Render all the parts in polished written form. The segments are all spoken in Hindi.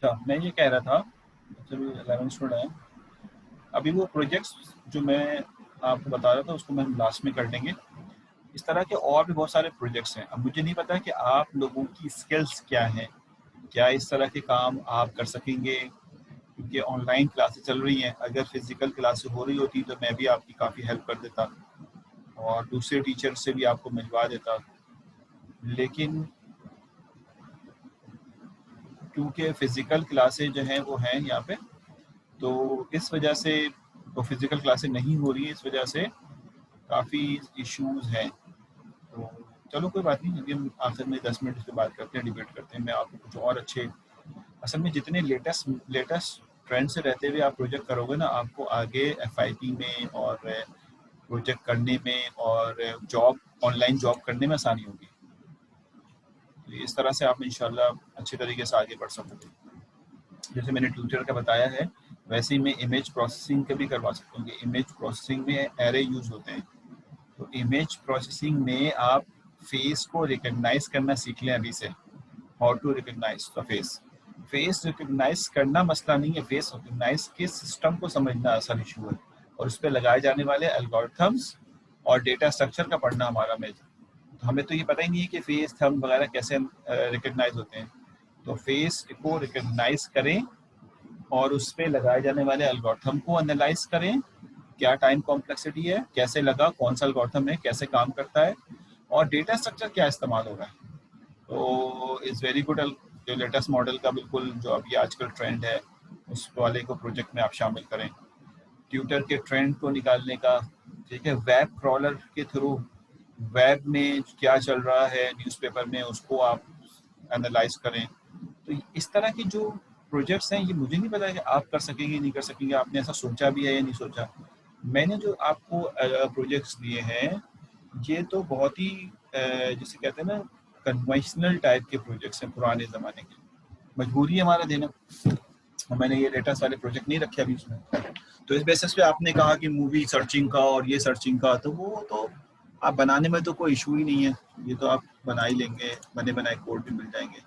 अच्छा, मैं ये कह रहा था, चलो 11 स्टूडेंट हैं, अभी वो प्रोजेक्ट्स जो मैं आपको बता रहा था उसको मैं लास्ट में कर देंगे। इस तरह के और भी बहुत सारे प्रोजेक्ट्स हैं। अब मुझे नहीं पता कि आप लोगों की स्किल्स क्या हैं, क्या इस तरह के काम आप कर सकेंगे, क्योंकि ऑनलाइन क्लासेस चल रही हैं। अगर फिजिकल क्लासेस हो रही होती तो मैं भी आपकी काफ़ी हेल्प कर देता और दूसरे टीचर से भी आपको मिलवा देता, लेकिन क्योंकि फ़िज़िकल क्लासेस जो हैं वो हैं यहाँ पे, तो इस वजह से तो फिज़िकल क्लासेस नहीं हो रही है, इस वजह से काफ़ी इश्यूज़ हैं। तो चलो कोई बात नहीं, अभी हम आखिर में 10 मिनट इस पे बात करते हैं, डिबेट करते हैं। मैं आपको कुछ और अच्छे, असल में जितने लेटेस्ट लेटेस्ट ट्रेंड से रहते हुए आप प्रोजेक्ट करोगे ना, आपको आगे एफआईपी में और प्रोजेक्ट करने में और जॉब, ऑनलाइन जॉब करने में आसानी होगी। तो इस तरह से आप इंशाल्लाह अच्छे तरीके से आगे बढ़ सकोगे। जैसे मैंने ट्विटर का बताया है, वैसे ही मैं इमेज प्रोसेसिंग का भी करवा सकता हूँ कि इमेज प्रोसेसिंग में एरे यूज़ होते हैं। तो इमेज प्रोसेसिंग में आप फेस को रिकग्नाइज करना सीख लें अभी से। How to recognise the face. Face recognise करना मसला नहीं है, फेस रिकग्नाइज के सिस्टम को समझना असल इशू है, और उस पर लगाए जाने वाले एल्गोरिथम्स और डेटा स्ट्रक्चर का पढ़ना हमारा मेजर। तो हमें तो ये पता ही नहीं है कि फेस, थंब वगैरह कैसे रिकग्नाइज होते हैं। तो फेस को रिकग्नाइज करें और उस पर लगाए जाने वाले एल्गोरिथम को एनालाइज करें, क्या टाइम कॉम्प्लेक्सिटी है, कैसे लगा, कौन सा एल्गोरिथम है, कैसे काम करता है, और डेटा स्ट्रक्चर क्या इस्तेमाल हो रहा है। तो इज़ वेरी गुड। जो लेटेस्ट मॉडल का बिल्कुल जो अभी आजकल ट्रेंड है, उस वाले को प्रोजेक्ट में आप शामिल करें। ट्विटर के ट्रेंड को निकालने का, ठीक है, वेब क्रॉलर के थ्रू वेब में क्या चल रहा है न्यूज़पेपर में, उसको आप एनालाइज करें। तो इस तरह की जो प्रोजेक्ट्स हैं, ये मुझे नहीं पता कि आप कर सकेंगे नहीं कर सकेंगे, आपने ऐसा सोचा भी है या नहीं सोचा। मैंने जो आपको प्रोजेक्ट्स दिए हैं, ये तो बहुत ही जिसे कहते हैं ना, कन्वेंशनल टाइप के प्रोजेक्ट्स हैं, पुराने ज़माने के। मजबूरी है हमारा देना, और मैंने ये लेटेस्ट वाले प्रोजेक्ट नहीं रखे अभी इसमें। तो इस बेसिस पे आपने कहा कि मूवी सर्चिंग का और ये सर्चिंग का, तो वो तो आप बनाने में तो कोई इशू ही नहीं है, ये तो आप बना ही लेंगे, बने बनाए कोड भी मिल जाएंगे।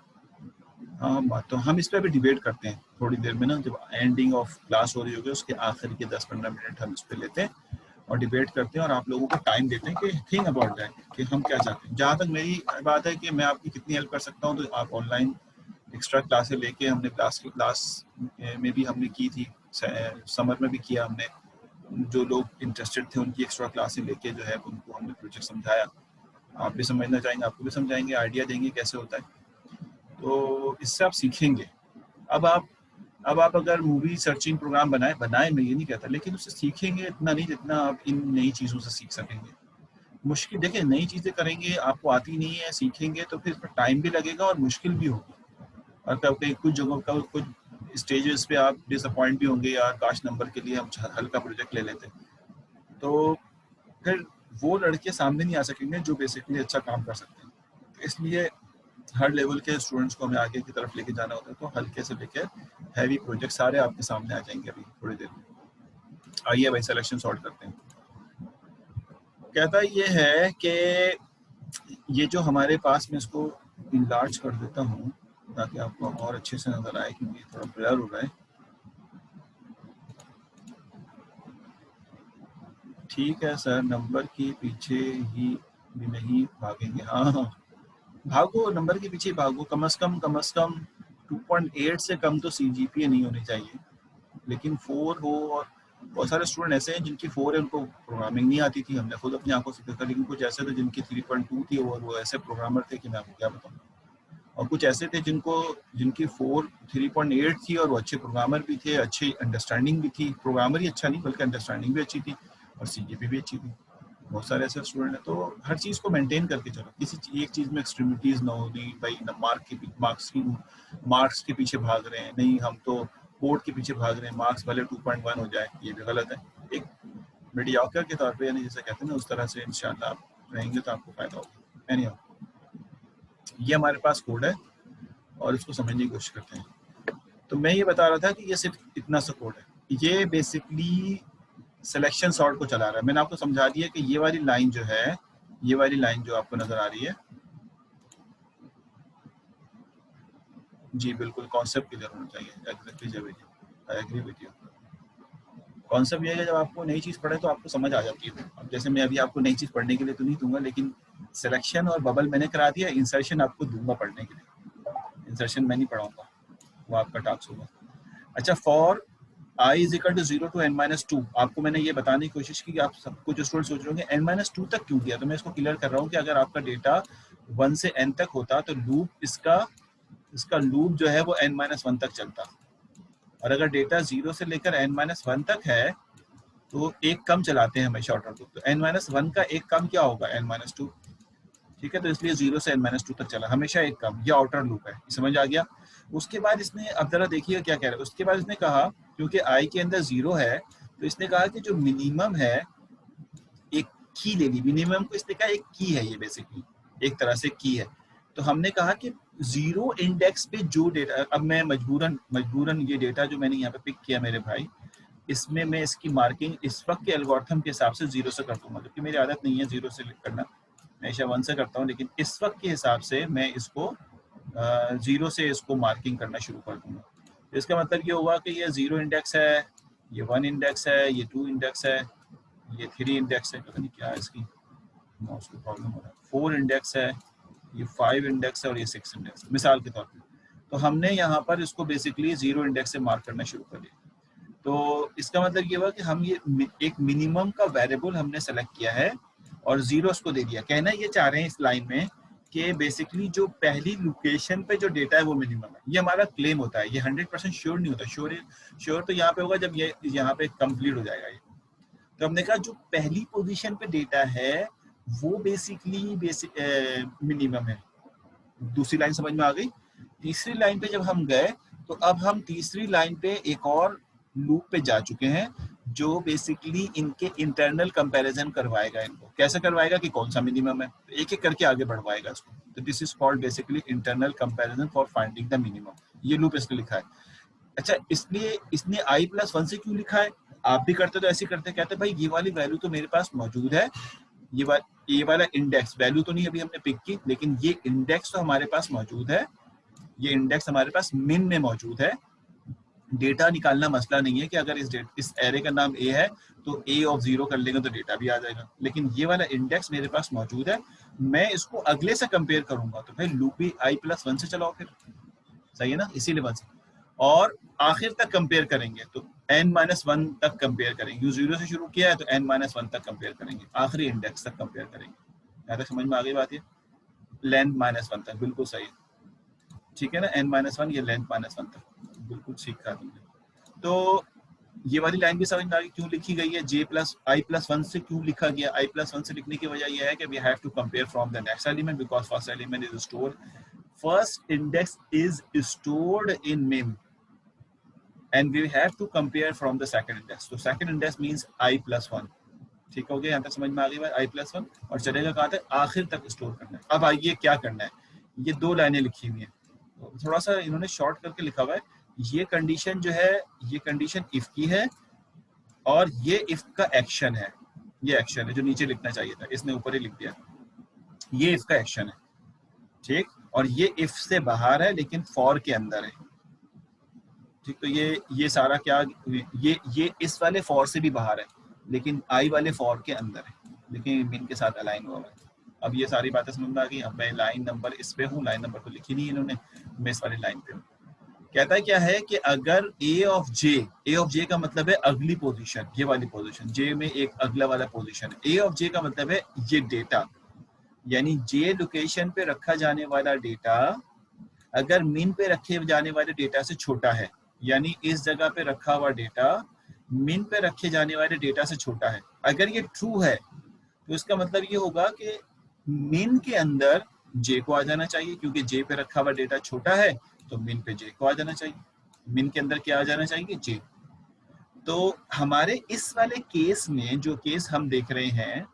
हाँ, बात तो हम इस पे भी डिबेट करते हैं थोड़ी देर में ना, जब एंडिंग ऑफ क्लास हो रही होगी उसके आखिर के 10-15 मिनट हम इस पे लेते हैं और डिबेट करते हैं, और आप लोगों को टाइम देते हैं कि थिंक अबाउट दैट कि हम क्या चाहते हैं। जहाँ तक मेरी बात है कि मैं आपकी कितनी हेल्प कर सकता हूँ, तो आप ऑनलाइन एक्स्ट्रा क्लासें लेके, हमने क्लास में भी हमने की थी, समर में भी किया हमने। जो लोग इंटरेस्टेड थे उनकी एक्स्ट्रा क्लासें लेके जो है उनको हमने प्रोजेक्ट समझाया। आप भी समझना चाहेंगे, आपको भी समझाएंगे, आइडिया देंगे कैसे होता है, तो इससे आप सीखेंगे। अब आप अब आप अगर मूवी सर्चिंग प्रोग्राम बनाए मैं ये नहीं कहता, लेकिन उससे सीखेंगे इतना नहीं जितना आप इन नई चीज़ों से सीख सकेंगे। मुश्किल, देखिए, नई चीज़ें करेंगे, आपको आती नहीं है, सीखेंगे तो फिर टाइम भी लगेगा और मुश्किल भी होगी, और कभी कुछ जगहों का कुछ स्टेजेस पे आप डिसअपॉइंट भी होंगे, यार काश नंबर के लिए हम हल्का प्रोजेक्ट ले लेते। तो फिर वो लड़के सामने नहीं आ सकेंगे जो बेसिकली अच्छा काम कर सकते हैं। तो इसलिए हर लेवल के स्टूडेंट्स को हमें आगे की तरफ लेके जाना होता है, तो हल्के से लेकर हैवी प्रोजेक्ट सारे आपके सामने आ जाएंगे अभी थोड़ी देर में। आइए भाई सिलेक्शन सॉर्ट करते हैं। कहता ये है कि ये जो हमारे पास, में इसको इनलार्ज कर देता हूँ ताकि आपको और अच्छे से नजर आए, क्योंकि थोड़ा ब्लर हो रहा है। ठीक है सर, नंबर के पीछे ही भी नहीं भागेंगे। हाँ हाँ, भागो, नंबर के पीछे भागो, कम से कम 2.8 से कम तो सीजीपीए नहीं होनी चाहिए। लेकिन 4 हो, और बहुत सारे स्टूडेंट ऐसे हैं जिनकी 4 है, उनको प्रोग्रामिंग नहीं आती थी, हमने खुद अपनी आंखों से देखा। लेकिन कुछ ऐसे थे जिनकी 3.2 थी और वो ऐसे प्रोग्रामर थे कि मैं आपको क्या बताऊँ। और कुछ ऐसे थे जिनकी 3.8 थी और वो अच्छे प्रोग्रामर भी थे, अच्छी अंडरस्टैंडिंग भी थी, प्रोग्रामर ही अच्छा नहीं बल्कि अंडरस्टैंडिंग भी अच्छी थी, और सीजीपी भी अच्छी थी। बहुत सारे ऐसे स्टूडेंट हैं। तो हर चीज़ को मेंटेन करके चलो, किसी एक चीज़ में एक्सट्रीमिटीज़ ना हो, नहीं भाई ना मार्क्स के पीछे भाग रहे हैं, नहीं हम तो कोड के पीछे भाग रहे हैं, मार्क्स भले 2.1 हो जाए, ये भी गलत है। एक मीडियोकर के तौर पे, यानी जैसे कहते हैं ना, उस तरह से इंशाल्लाह आप रहेंगे तो आपको फायदा होगा। एनीहाउ, ये हमारे पास कोड है और इसको समझने की कोशिश करते हैं। तो मैं ये बता रहा था कि ये सिर्फ इतना सा कोड है, ये बेसिकली सिलेक्शन सॉर्ट को चला रहा है। मैंने आपको समझा दिया कि ये वाली लाइन जो है, ये वाली लाइन जो आपको नजर आ रही है, जी बिल्कुल, कॉन्सेप्ट क्लियर होना चाहिए। एग्जैक्टली जब I agree with you. Concept ये है कि जब आपको नई चीज़ पढ़े तो आपको समझ आ जाती है। अब जैसे मैं अभी आपको नई चीज़ पढ़ने के लिए तो नहीं दूंगा, लेकिन सिलेक्शन और बबल मैंने करा दिया, इंसर्शन आपको दूंगा पढ़ने के लिए। इंसर्शन मैं नहीं पढ़ाऊंगा, वो आपका टास्क होगा। अच्छा, for i is equal to 0 to n-2, आपको मैंने ये बताने की कोशिश की कि आप सबको जो स्टूडेंट सोच रहे होंगे n-2 तक क्यों दिया, तो मैं इसको क्लियर कर रहा हूँ कि अगर आपका डेटा 1 से n तक होता तो लूप इसका लूप जो है वो n-1 तक चलता, और अगर डेटा 0 से लेकर n-1 तक है तो एक कम चलाते हैं हमेशा आउटर लूप, तो n-1 का एक कम क्या होगा, n-2। ठीक है, तो इसलिए 0 से n-2 तक चला, हमेशा एक कम, ये आउटर लूप है, समझ आ गया। उसके बाद इसने, अब जरा देखिए क्या कह रहा है, उसके बाद इसने कहा क्योंकि i के अंदर 0 है तो इसने कहा कि जो मिनिमम है, एक की ले ली, मिनिमम को इसने कहा एक की है, ये बेसिकली एक तरह से की है। तो हमने कहा कि 0 इंडेक्स पे जो डेटा, अब मैं मजबूरन ये डेटा जो मैंने यहाँ पे पिक किया मेरे भाई, इसमें मैं इसकी मार्किंग इस वक्त के एल्गोरिथम के हिसाब से 0 से कर दूंगा, क्योंकि मेरी आदत नहीं है 0 से करना, हमेशा 1 से करता हूँ, लेकिन इस वक्त के हिसाब से मैं इसको 0 से इसको मार्किंग करना शुरू कर दूंगा। तो इसका मतलब ये हुआ कि ये 0 इंडेक्स है, ये 1 इंडेक्स है, ये 2 इंडेक्स है, ये 3 इंडेक्स है, पता नहीं क्या है इसकी माउस को प्रॉब्लम हो रहा है, 4 इंडेक्स है, ये 5 इंडेक्स है और ये 6 इंडेक्स, मिसाल के तौर पर। तो हमने यहाँ पर इसको बेसिकली 0 इंडेक्स से मार्क करना शुरू कर दिया। तो इसका मतलब ये हुआ कि हम ये एक मिनिमम का वेरिएबल हमने सेलेक्ट किया है और 0 उसको दे दिया। कहना ये चाह रहे हैं इस लाइन में कि बेसिकली जो पहली लोकेशन पे जो डेटा है वो मिनिमम है, ये हमारा क्लेम होता है, ये 100% श्योर नहीं होता। श्योर तो यहाँ पे होगा जब ये यहाँ पे कंप्लीट हो जाएगा ये। तो हमने कहा जो पहली पोजीशन पे डेटा है वो बेसिकली मिनिमम है। दूसरी लाइन समझ में आ गई। तीसरी लाइन पे जब हम गए तो अब हम तीसरी लाइन पे एक और लूप पे जा चुके हैं जो बेसिकली इनके इंटरनल कंपैरिजन करवाएगा। इनको कैसे करवाएगा कि कौन सा मिनिमम है, तो एक एक करके आगे बढ़वाएगा इसको। तो this is called basically internal comparison for finding the minimum, ये लूप इसने लिखा है। अच्छा, इसलिए इसने i+1 से क्यों लिखा है, आप भी करते तो ऐसे करते, कहते भाई ये वाली वैल्यू तो मेरे पास मौजूद है, ये वाला इंडेक्स वैल्यू तो नहीं अभी हमने पिक की, लेकिन ये इंडेक्स तो हमारे पास मौजूद है, ये इंडेक्स हमारे पास मिन में मौजूद है। डेटा निकालना मसला नहीं है कि अगर इस एरे का नाम ए है तो a ऑफ 0 कर लेंगे तो डेटा भी आ जाएगा, लेकिन ये वाला इंडेक्स मेरे पास मौजूद है, मैं इसको अगले से कंपेयर करूंगा, तो भाई लूप भी i+1 से चलाओ फिर, सही है ना, इसीलिए 1 से, और आखिर तक कंपेयर करेंगे तो n-1 तक कंपेयर करेंगे। 0 से शुरू किया है तो n-1 तक कंपेयर करेंगे, आखिरी इंडेक्स तक कंपेयर करेंगे। यहाँ तक समझ में आ गई बात, ये लेंथ -1 तक, बिल्कुल सही है, ठीक है ना, n-1 ये लेंथ -1 तक, बिल्कुल सीखा तुमने। तो ये वाली लाइन भी समझ में आ गई क्यों लिखी गई है, i+1 से क्यों लिखा गया। i+1 से लिखने की वजह यह है कि we have to compare from the next element because first element is stored, first index is stored in min and we have to compare from the second index. So second index means i+1, ठीक हो गया, यहाँ तक समझ में आ गई बात, i+1, और चलेगा कहाँ तक, आखिर तक स्टोर करना है। अब आइए क्या करना है, ये 2 लाइनें लिखी हुई हैं, तो थोड़ा सा इन्होंने शॉर्ट करके लिखा हुआ है। ये कंडीशन जो है, ये कंडीशन इफ की है और ये इफ का एक्शन है, ये एक्शन है जो नीचे लिखना चाहिए था, इसने ऊपर ही लिख दिया, ये इफ का एक्शन है, ठीक, और ये इफ से बाहर है लेकिन फॉर के अंदर है, ठीक। तो ये सारा क्या, ये इस वाले फॉर से भी बाहर है लेकिन आई वाले फॉर के अंदर है, लेकिन मिन के साथ अलाइन हुआ है। अब ये सारी बातें समझ में आ गई। अब मैं लाइन नंबर इस पे हूँ, लाइन नंबर तो लिखी नहीं इन्होंने, मैं इस वाली लाइन पे हूँ। कहता है क्या है कि अगर ए ऑफ जे का मतलब है अगली पोजीशन, ये वाली पोजीशन, जे में एक अगला वाला पोजीशन है, ए ऑफ जे का मतलब है ये डेटा, यानी जे लोकेशन पे रखा जाने वाला डेटा अगर मिन पे रखे जाने वाले डेटा से छोटा है, यानी इस जगह पे रखा हुआ डेटा मिन पे रखे जाने वाले डेटा से छोटा है, अगर ये ट्रू है तो इसका मतलब ये होगा कि मिन के अंदर जे को आ जाना चाहिए, क्योंकि जे पे रखा हुआ डेटा छोटा है तो मिन पे जे को आ जाना चाहिए, मिन के अंदर क्या आ जाना चाहिए, जे। तो हमारे इस वाले केस में जो केस हम देख रहे हैं,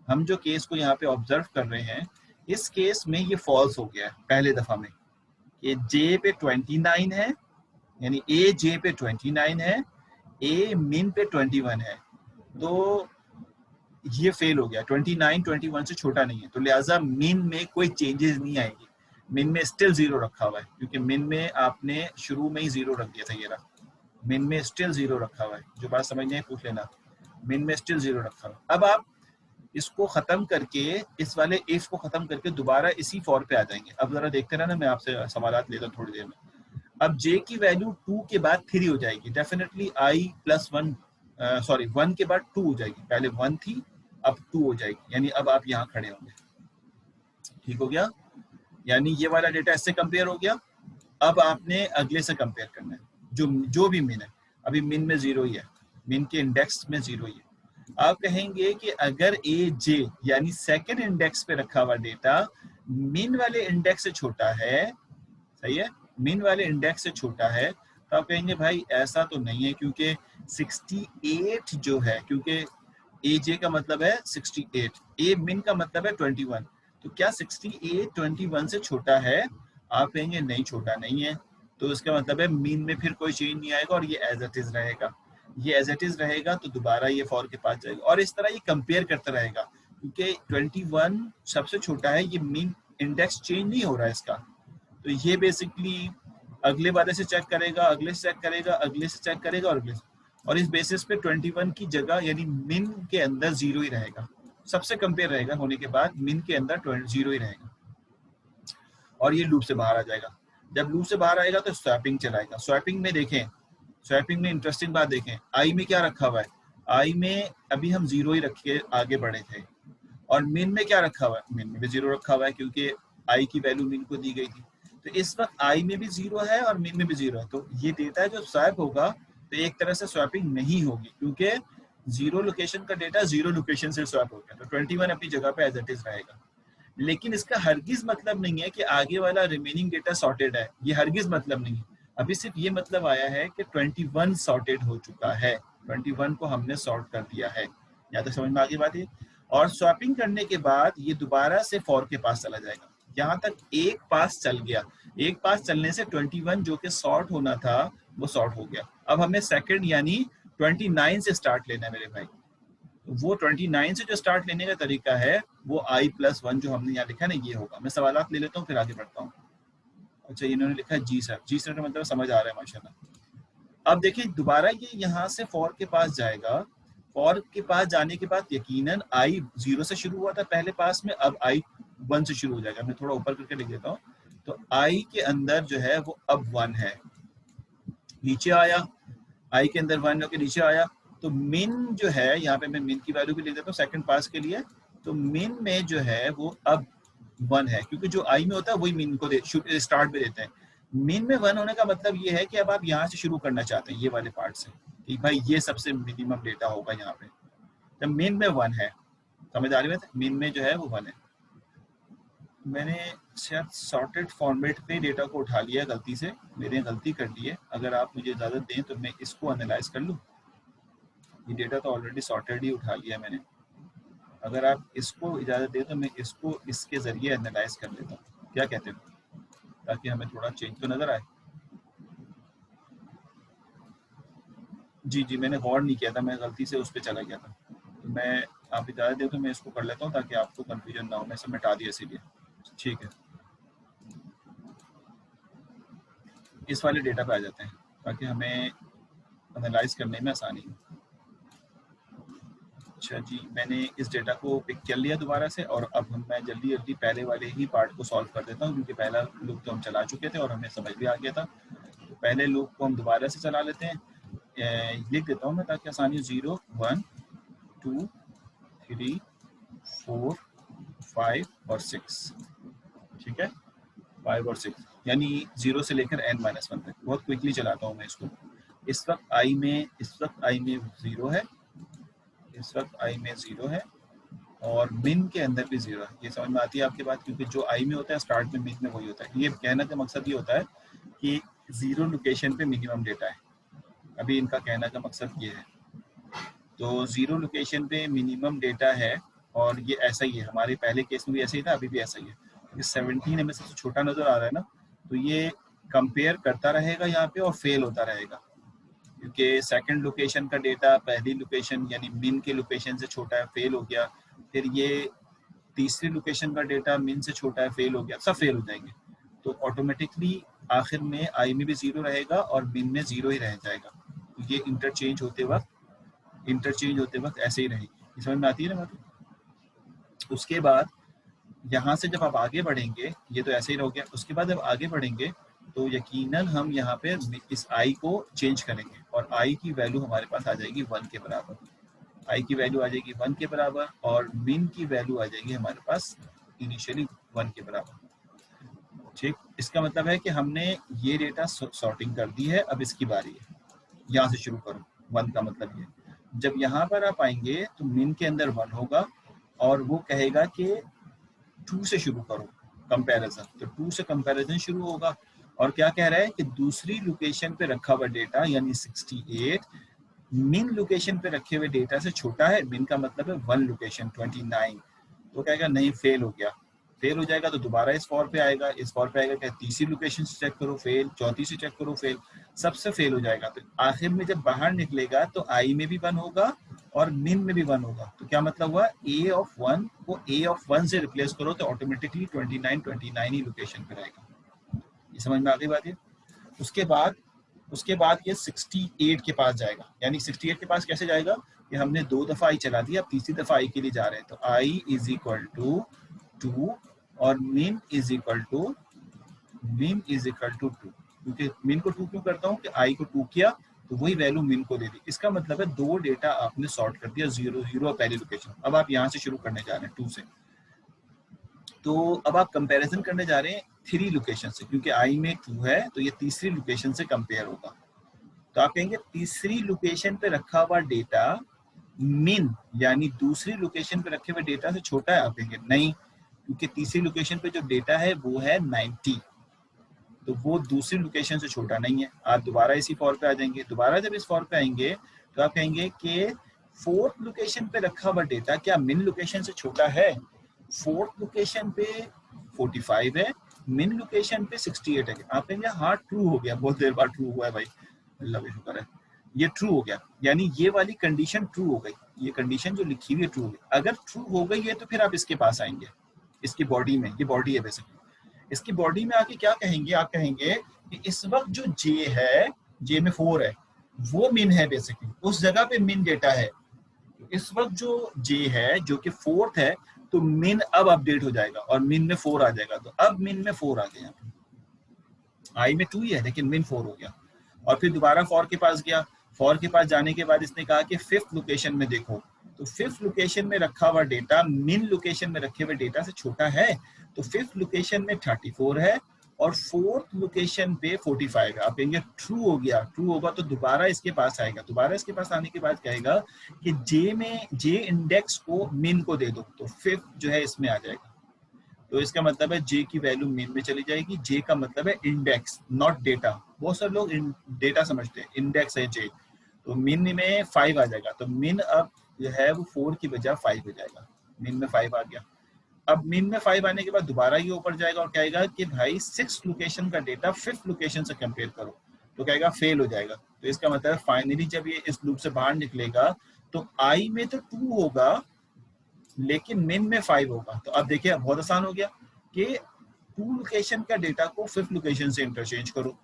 हम जो केस को यहाँ पे ऑब्जर्व कर रहे हैं, इस केस में ये फॉल्स हो गया है पहले दफा में, ये जे पे 29 है, यानी ए जे पे 29 है, ए मिन पे 21 है, तो ये फेल हो गया, 29 21 से छोटा नहीं है, तो लिहाजा मिन में कोई चेंजेस नहीं आएगी। मिन में स्टिल 0 रखा हुआ है, क्योंकि मिन में आपने शुरू में ही 0 रख दिया था। ये रहा, मिन में स्टिल 0 रखा हुआ है। जो बात समझ नहीं पूछ लेना, मिन में स्टिल 0 रखा हुआ है। अब आप इसको खत्म करके, इस वाले इफ को खत्म करके दोबारा इसी फॉर पे आ जाएंगे। अब जरा देखते रहना, मैं आपसे सवालात लेता हूँ थोड़ी देर में। अब j की वैल्यू 2 के बाद 3 हो जाएगी, डेफिनेटली i प्लस 1, सॉरी 1 के बाद 2 हो जाएगी। पहले 1 थी, अब 2 हो जाएगी, यानी अब आप यहाँ खड़े होंगे। ठीक हो गया, यानी ये वाला डेटा इससे कंपेयर हो गया। अब आपने अगले से कंपेयर करना है, जो भी मिन है। अभी मिन में 0 ही है, मिन के इंडेक्स में 0 ही है। आप कहेंगे कि अगर ए जे यानी सेकेंड इंडेक्स पे रखा हुआ डेटा मिन वाले इंडेक्स से छोटा है, सही है, मिन वाले इंडेक्स से छोटा है, तो आप कहेंगे भाई ऐसा तो नहीं है, क्योंकि 68 जो है, क्योंकि ए जे का मतलब है 68, ए मिन का मतलब है 21, तो क्या 68 21 से छोटा है? आप कहेंगे नहीं, छोटा नहीं है। तो इसका मतलब है मीन में फिर कोई चेंज नहीं आएगा और ये एज इट इज रहेगा। ये एज इट इज रहेगा तो दोबारा ये फॉर के पास जाएगा और इस तरह ये कंपेयर करता रहेगा, क्योंकि 21 सबसे छोटा है, ये मीन इंडेक्स चेंज नहीं हो रहा है इसका। तो ये बेसिकली अगले वाले से चेक करेगा, अगले से चेक करेगा, अगले से चेक करेगा और अगले से, और इस बेसिस पे 21 की जगह यानी मिन के अंदर 0 ही रहेगा। सबसे कंपेयर रहेगा होने के बाद मिन के अंदर 0 ही रहेगा और ये लूप से बाहर आ जाएगा। जब लूप से बाहर आएगा तो स्वैपिंग चलाएगा। स्वैपिंग में देखें, स्वैपिंग में इंटरेस्टिंग बात देखें, आई में क्या रखा हुआ है? आई में अभी हम 0 ही रख के आगे बढ़े थे, और मिन में क्या रखा हुआ है? मिन में भी 0 रखा हुआ है, क्योंकि आई की वैल्यू मिन को दी गई थी। तो इस वक्त आई में भी 0 है और मिन में भी 0 है। तो ये देता है जो स्वैप होगा तो एक तरह से स्वैपिंग नहीं होगी, क्योंकि 0 लोकेशन का डेटा 0 लोकेशन से स्वैप हो गया। तो 21 अपनी जगह पे एज इट इज रहेगा। लेकिन इसका हरगिज मतलब नहीं है कि आगे वाला रिमेनिंग डेटा सॉर्टेड है, ये हरगिज मतलब नहीं है। अभी सिर्फ ये मतलब आया है कि 21 सॉर्टेड हो चुका है, 21 को हमने सॉर्ट कर दिया है। यहाँ तक समझ में आ गई बात है। और स्वैपिंग करने के बाद ये दोबारा से फॉर के पास चला जाएगा। यहाँ तक एक पास चल गया, एक पास चलने से 21 जो कि सॉर्ट होना था वो सॉर्ट हो गया। अब हमें सेकंड यानी 29 से स्टार्ट लेना है मेरे भाई। वो 29 से जो स्टार्ट लेने का तरीका है वो i प्लस 1 जो हमने यहाँ लिखा है ना, ये होगा। मैं सवालात ले लेता हूँ फिर आगे बढ़ता हूँ। अच्छा, इन्होंने लिखा है जी सर, जी सर का मतलब समझ आ रहा है माशाल्लाह। अब देखिए दोबारा ये यहाँ से फॉर के पास जाएगा। फॉर के पास जाने के बाद यकीनन i 0 से शुरू हुआ था पहले पास में, अब i 1 से शुरू हो जाएगा। मैं थोड़ा ऊपर करके लिख देता हूँ। तो i के अंदर जो है वो अब 1 है, नीचे आया, i के अंदर 1 होकर नीचे आया। तो मिन जो है, यहाँ पे मैं मिन की वैल्यू भी लिख देता हूँ सेकंड पास के लिए। तो मिन में जो है वो अब 1 है, क्योंकि जो आई में होता है वही मिन को स्टार्ट में देते हैं। मिन में 1 होने का मतलब ये है कि अब आप यहाँ से शुरू करना चाहते हैं, ये वाले पार्ट से, कि भाई ये सबसे मिनिमम डेटा होगा यहाँ पे। तो मिन में 1 है, समझ आ रही है? मिन में जो है वो 1 है। मैंने शायद सॉर्टेड फॉर्मेट पे डेटा को उठा लिया गलती से, मेरे गलती कर ली है। अगर आप मुझे इजाज़त दें तो मैं इसको एनालाइज कर लूँ। ये डेटा तो ऑलरेडी सॉर्टेड ही उठा लिया मैंने। अगर आप इसको इजाज़त दें तो मैं इसको इसके ज़रिए एनालाइज कर लेता हूँ, क्या कहते हो? ताकि हमें थोड़ा चेंज तो नज़र आए। जी जी, मैंने गौर नहीं किया था, मैं गलती से उस पर चला गया था। तो मैं, आप इजाज़त दें तो मैं इसको कर लेता हूँ ताकि आपको कन्फ्यूजन ना हो। मैं सब मिटा दिया इसीलिए। ठीक है, इस वाले डेटा पे आ जाते हैं ताकि हमें एनालाइज करने में आसानी हो। अच्छा जी, मैंने इस डेटा को पिक कर लिया दोबारा से, और अब मैं जल्दी जल्दी पहले वाले ही पार्ट को सॉल्व कर देता हूँ, क्योंकि पहला लूप तो हम चला चुके थे और हमें समझ भी आ गया था। तो पहले लूप को हम दोबारा से चला लेते हैं। लिख देता हूँ मैं ताकि आसानी हो। 0 1 2 3 4 5 और 6, ठीक है, 5 और 6 यानी 0 से लेकर n-1 तक। बहुत क्विकली चलाता हूँ मैं इसको। इस वक्त i में 0 है, इस वक्त i में 0 है, और मिन के अंदर भी 0 है। ये समझ में आती है आपकी बात, क्योंकि जो i में होता है स्टार्ट में मिन में वही होता है। ये कहने का मकसद ये होता है कि 0 लोकेशन पे मिनिमम डेटा है। अभी इनका कहने का मकसद ये है। तो 0 लोकेशन पे मिनिमम डेटा है, और ये ऐसा ही है। हमारे पहले केस में भी ऐसा ही था, अभी भी ऐसा ही है। क्योंकि 17 हमें सबसे छोटा नज़र आ रहा है ना, तो ये कंपेयर करता रहेगा यहाँ पे और फेल होता रहेगा, क्योंकि सेकंड लोकेशन का डेटा पहली लोकेशन यानी मिन के लोकेशन से छोटा है, फेल हो गया। फिर ये तीसरी लोकेशन का डेटा मिन से छोटा है, फेल हो गया, सब फेल हो जाएंगे। तो ऑटोमेटिकली आखिर में आई में भी 0 रहेगा और मिन में 0 ही रह जाएगा। तो ये इंटरचेंज होते वक्त ऐसे ही रहेगी। समझ में आती है ना बात? उसके बाद यहाँ से जब आप आगे बढ़ेंगे, ये तो ऐसे ही रह गया, उसके बाद जब आगे बढ़ेंगे तो यकीनन हम यहाँ पे इस आई को चेंज करेंगे और आई की वैल्यू हमारे पास आ जाएगी 1 के बराबर। आई की वैल्यू आ जाएगी 1 के बराबर और मिन की वैल्यू आ जाएगी हमारे पास इनिशियली 1 के बराबर। ठीक, इसका मतलब है कि हमने ये डेटा सॉर्टिंग कर दी है, अब इसकी बारी है। यहाँ से शुरू करो, 1 का मतलब ये। जब यहाँ पर आप आएंगे तो मिन के अंदर 1 होगा और वो कहेगा कि 2 से शुरू करो कंपैरिजन, तो 2 से कंपैरिजन शुरू होगा और क्या कह रहा है कि दूसरी लोकेशन पे रखा हुआ डेटा यानी 68 मिन लोकेशन पे रखे हुए डेटा से छोटा है। मिन का मतलब है 1 लोकेशन 29। तो कहेगा नहीं, फेल हो गया। फेल हो जाएगा तो दोबारा इस फॉर पे आएगा, इस फॉर पे आएगा, क्या तीसरी लोकेशन से चेक करो फेल, चौथी से चेक करो फेल, सबसे फेल हो जाएगा। तो आखिर में जब बाहर निकलेगा तो आई में भी 1 होगा और मिन में भी 1 होगा। तो क्या मतलब हुआ, ए ऑफ 1 को ए ऑफ 1 से रिप्लेस करो तो ऑटोमेटिकली 29 ही लोकेशन पे रहेगा। ये समझ में आ गई बात है? उसके बाद ये 68 के पास जाएगा। यानी 68 के पास कैसे जाएगा कि हमने 2 दफा आई चला दिया, अब तीसरी दफा आई के लिए जा रहे हैं। तो आई इज इक्वल टू 2 और मिन इज इक्वल टू 2। क्योंकि मिन को 2 क्यों करता हूँ कि आई को 2 किया तो वही वैल्यू मिन को दे दी। इसका मतलब है 2 डेटा आपने सॉर्ट कर दिया, 0 0 पहली लोकेशन। अब आप यहाँ से शुरू करने जा रहे हैं 2 से। तो अब आप कंपैरिजन करने जा रहे हैं 3 लोकेशन से, क्योंकि आई में 2 है तो ये तीसरी लोकेशन से कंपेयर होगा। तो आप कहेंगे तीसरी लोकेशन पे रखा हुआ डेटा मिन यानी दूसरी लोकेशन पे रखे हुए डेटा से छोटा है। आप कहेंगे नहीं, क्योंकि तीसरी लोकेशन पे जो डेटा है वो है 90, तो वो दूसरी लोकेशन से छोटा नहीं है। आप दोबारा इसी फॉर पे आ जाएंगे। दोबारा जब इस फॉर पे आएंगे तो आप कहेंगे कि 4th लोकेशन पे रखा हुआ डेटा क्या मिन लोकेशन से छोटा है? 4th लोकेशन पे 45 है, मिन लोकेशन पे 68 है। आप कहेंगे हाँ ट्रू हो गया, बहुत देर बाद ट्रू हुआ है भाई, अल्लाह का शुक्र है, ये ट्रू हो गया। यानी ये वाली कंडीशन ट्रू हो गई, ये कंडीशन जो लिखी हुई है ट्रू हो गई। अगर ट्रू हो गई है तो फिर आप इसके पास आएंगे, इसकी बॉडी में, ये बॉडी है बेसिकली। इसकी बॉडी में आके क्या कहेंगे, आप कहेंगे कि इस वक्त जो जे है, जे में 4 है, वो मिन है बेसिकली, उस जगह पे मिन डेटा है। इस वक्त जो जे है जो कि 4th है, तो मिन अब अपडेट हो जाएगा और मिन में 4 आ जाएगा। तो अब मिन में 4 आ गया, आई में 2 ही है लेकिन मिन 4 हो गया। और फिर दोबारा फॉर के पास गया। फॉर के पास जाने के बाद इसने कहा कि 5th लोकेशन में देखो, तो 5th लोकेशन में रखा हुआ डेटा मिन लोकेशन में रखे हुए डेटा से छोटा है। तो 5th लोकेशन में 34 है और 4th लोकेशन पे 45 है। आप कहेंगे ट्रू हो गया। ट्रू होगा तो दोबारा इसके पास आएगा। दोबारा इसके पास आने के बाद कहेगा कि जे इंडेक्स को मिन को दे दो, तो 5th जो है इसमें आ जाएगा। तो इसका मतलब है जे की वैल्यू मिन में चली जाएगी। जे का मतलब है इंडेक्स, नॉट डेटा। बहुत सारे लोग डेटा समझते हैं, इंडेक्स है जे। तो मिन में 5 आ जाएगा। तो मिन अब जो है वो 4 की बजाय 5 हो जाएगा। मिन में 5 आ गया। अब मिन में 5 आने के बाद दोबारा ये ऊपर जाएगा और कहेगा कि भाई 6th लोकेशन का डेटा 5th लोकेशन से कंपेयर करो, तो कहेगा फेल हो जाएगा। तो इसका मतलब फाइनली जब ये इस लूप से बाहर निकलेगा तो आई में तो 2 होगा लेकिन मिन में 5 होगा। तो अब देखिए बहुत आसान हो गया कि 2 लोकेशन का डेटा को 5th लोकेशन से इंटरचेंज करो,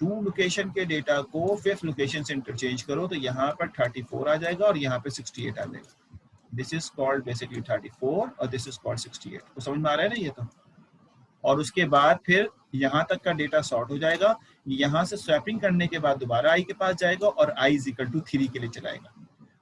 2 लोकेशन के डेटा को 5th लोकेशन से इंटरचेंज करो, तो यहाँ पर 34 आ जाएगा और यहाँ पे 68 आ जाएगा। दिस इज कॉल्ड बेसिकली 34 और दिस इज कॉल्ड 68। तो समझ में आ रहा है ना ये तो। और उसके बाद फिर यहाँ तक का डेटा सॉर्ट हो जाएगा। यहाँ से स्वैपिंग करने के बाद दोबारा आई के पास जाएगा और आई इज इक्वल टू 3 के लिए चलाएगा।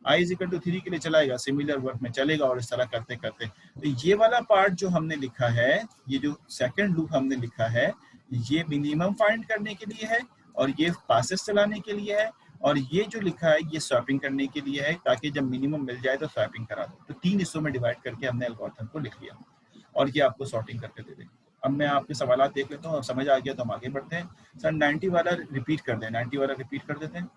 आई इज इक्वल टू 3 के लिए चलाएगा, सिमिलर वर्क में चलेगा और इस तरह करते करते। तो ये वाला पार्ट जो हमने लिखा है, ये जो सेकंड लूप हमने लिखा है, ये मिनिमम फाइंड करने के लिए है और ये पासेस चलाने के लिए है, और ये जो लिखा है ये स्वैपिंग करने के लिए है, ताकि जब मिनिमम मिल जाए तो स्वैपिंग करा दो। तो 3 हिस्सों में डिवाइड करके हमने एल्गोरिथम को लिख लिया और ये आपको सॉर्टिंग करके दे देगा। अब मैं आपके सवाल देख लेता हूँ, समझ आ गया तो हम आगे बढ़ते हैं। सर 90 वाला रिपीट कर दें, 90 वाला रिपीट कर देते हैं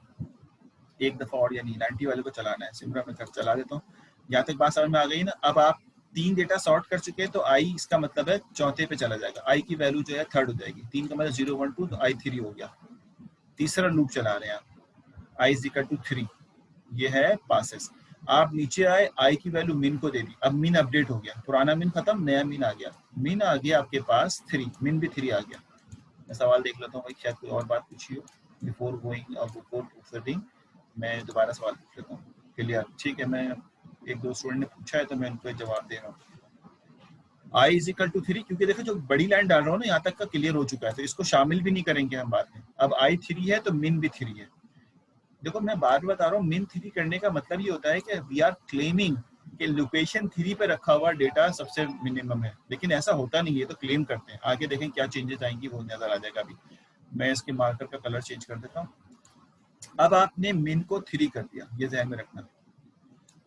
एक दफा और, यानी 90 वाले को चलाना है। सिमरा मैं चला देता हूँ। यहाँ तक बात समझ में आ गई ना। अब आप 3 डेटा सॉर्ट कर चुके हैं तो आई इसका मतलब है चौथे पे चला जाएगा। आई की वैल्यू जो है 3rd हो जाएगी। 3 का मतलब 0 1 2, तो आई 3 हो गया। तीसरा लूप चला रहे हैं आप, आई इज इक्वल टू 3, ये है पासेस। आप नीचे आए, आई की वैल्यू मिन को दे दी। अब मिन अपडेट हो गया, पुराना मिन खत्म, नया मिन आ गया। मिन आ गया आपके पास 3, मिन भी 3 आ गया। मैं सवाल देख लेता हूँ भाई, शायद कोई और बात पूछी हो बिफोर गोइंग और बिफोर प्रोसीडिंग। मैं दोबारा सवाल पूछ लेता हूँ। क्लियर? ठीक है, मैं एक दो स्टूडेंट ने पूछा है तो मैं उनको जवाब दे रहा हूँ। आई इज इक्वल टू 3, क्योंकि देखो जो बड़ी लाइन डाल रहा हूँ ना यहाँ तक का क्लियर हो चुका है, तो इसको शामिल भी नहीं करेंगे हम बाद में। अब आई 3 है तो मिन भी 3 है। देखो मैं बार बता रहा हूँ, मिन 3 करने का मतलब ये होता है कि वी आर क्लेमिंग कि लोकेशन 3 पे रखा हुआ डेटा सबसे मिनिमम है, लेकिन ऐसा होता नहीं है, तो क्लेम करते हैं। आगे देखें क्या चेंजेस आएंगी वो नजर आ जाएगा। अभी मैं इसके मार्कर का कलर चेंज कर देता हूँ। अब आपने मिन को 3 कर दिया, ये ध्यान में रखना।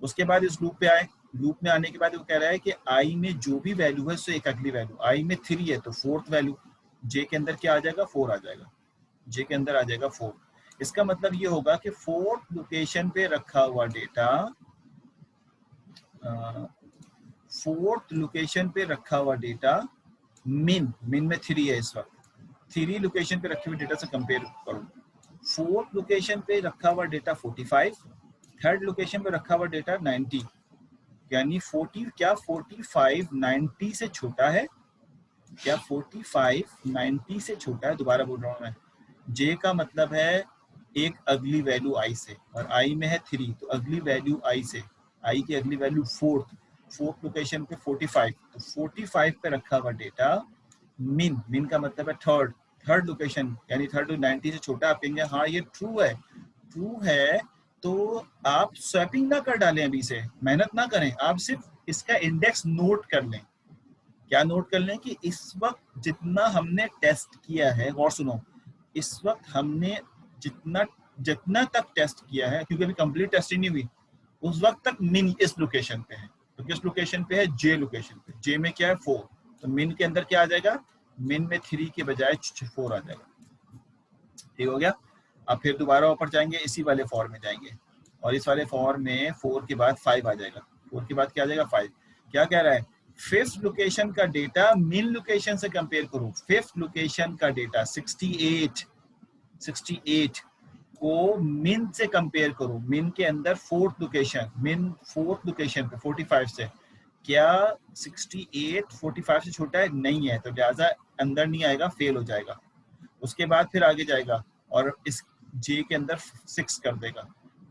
उसके बाद इस लूप पे आए, लूप में आने के बाद वो कह रहा है कि आई में जो भी वैल्यू है उससे एक अगली वैल्यू। आई में 3 है तो फोर्थ वैल्यू, जे के अंदर क्या आ जाएगा? 4 आ जाएगा, जे के अंदर आ जाएगा 4। इसका मतलब ये होगा कि फोर्थ लोकेशन पे रखा हुआ डेटा, फोर्थ लोकेशन पे रखा हुआ डेटा मिन में 3 है इस वक्त, 3 लोकेशन पे रखे हुए डेटा से कंपेयर करो। फोर्थ लोकेशन पे रखा हुआ डेटा 45, थर्ड लोकेशन पे रखा हुआ डेटा 90, यानी 40 क्या 45 90 से छोटा है? क्या 45 90 से छोटा है? दोबारा बोल रहा हूँ मैं, जे का मतलब है एक अगली वैल्यू आई से, और आई में है 3 तो अगली वैल्यू आई से, आई की अगली वैल्यू फोर्थ लोकेशन पे 45, तो 45 पे रखा हुआ डेटा मिन का मतलब है थर्ड लोकेशन, यानी थर्ड 90 से छोटा। आप कहेंगे हाँ ये ट्रू है, तो आप स्वैपिंग ना कर डालें, अभी से मेहनत ना करें, आप सिर्फ इसका इंडेक्स नोट कर लें। क्या नोट कर लें? कि इस वक्त जितना हमने टेस्ट किया है, और सुनो, इस वक्त हमने जितना तक टेस्ट किया है, क्योंकि अभी कंप्लीट टेस्टिंग नहीं हुई, उस वक्त तक मिन इस लोकेशन पे है। तो किस लोकेशन पे है? जे लोकेशन पे। जे में क्या है? 4, तो मिन के अंदर क्या आ जाएगा? मिन में 3 के बजाय 4 आ जाएगा। ठीक हो गया? अब फिर दोबारा ऊपर जाएंगे, इसी वाले फॉर में जाएंगे, और इस वाले फॉर में 4 के बाद 5 आ जाएगा। 4 के बाद क्या आ जाएगा? 5। क्या कह रहा है? फिफ्थ लोकेशन का डेटा मिन लोकेशन से कंपेयर करो। फिफ्थ लोकेशन का डेटा 68 को मिन से कंपेयर करो। मिन के अंदर फोर्थ लोकेशन, मिन फोर्थ लोकेशन पे 45 से, क्या 68 45 से छोटा है? नहीं है, तो लिहाजा अंदर नहीं आएगा, फेल हो जाएगा। उसके बाद फिर आगे जाएगा और इस जे के अंदर 6 कर देगा।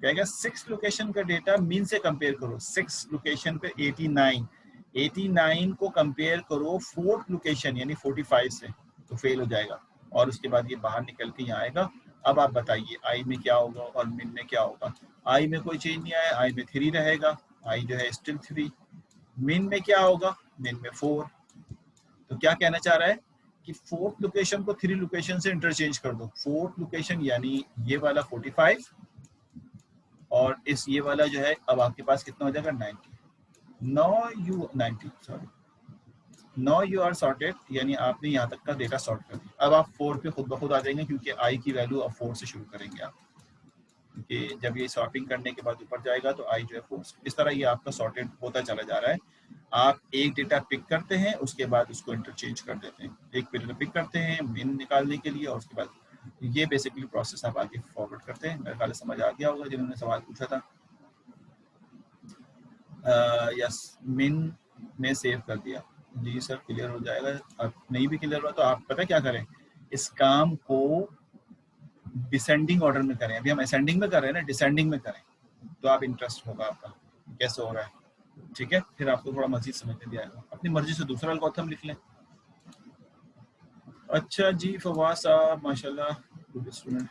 कहेगा 6 लोकेशन का डेटा मीन से कंपेयर करो। 6 लोकेशन पे 89 को कंपेयर करो फोर्थ लोकेशन यानी 45 से, तो फेल हो जाएगा। और उसके बाद ये बाहर निकल के यहाँ आएगा। अब आप बताइए आई में क्या होगा और मिन में क्या होगा? आई में कोई चेंज नहीं आया, आई में 3 रहेगा, आई जो है स्टिल 3। मिन में क्या होगा? मिन में 4। तो क्या कहना चाह रहा है कि फोर्थ लोकेशन को 3 लोकेशन से इंटरचेंज कर दो। फोर्थ लोकेशन यानी ये वाला 45 और इस ये वाला जो है, अब आपके पास कितना हो जाएगा? 90। नाउ यू आर सॉर्टेड, यानी आपने यहाँ तक का डेटा सॉर्ट कर दिया। अब आप 4 पे खुद ब खुद आ जाएंगे, क्योंकि आई की वैल्यू अब 4 से शुरू करेंगे आप, क्योंकि जब ये सॉर्टिंग करने के बाद ऊपर जाएगा तो आई जो है 4 से। इस तरह ये आपका सॉर्टेड होता चला जा रहा है। आप एक डेटा पिक करते हैं, उसके बाद उसको इंटरचेंज कर देते हैं। एक डेटा पिक करते हैं मिन निकालने के लिए, और उसके बाद ये बेसिकली प्रोसेस आप आगे फॉरवर्ड करते हैं। मेरे ख्याल समझ आ गया होगा जिन्होंने सवाल पूछा था। यस, मिन ने सेव कर दिया। जी सर, क्लियर हो जाएगा। अब नहीं भी क्लियर हुआ तो आप पता क्या करें, इस काम को डिसेंडिंग ऑर्डर में करें। अभी हम असेंडिंग में कर रहे हैं ना, डिसेंडिंग में करें तो आप इंटरेस्ट होगा आपका कैसे हो रहा है। ठीक है, फिर आपको थोड़ा मजीद समझ में भी आएगा। अपनी मर्जी से दूसरा एल्गोरिथम लिख लें। अच्छा जी फवाद साहब, माशाल्लाह गुड स्टूडेंट।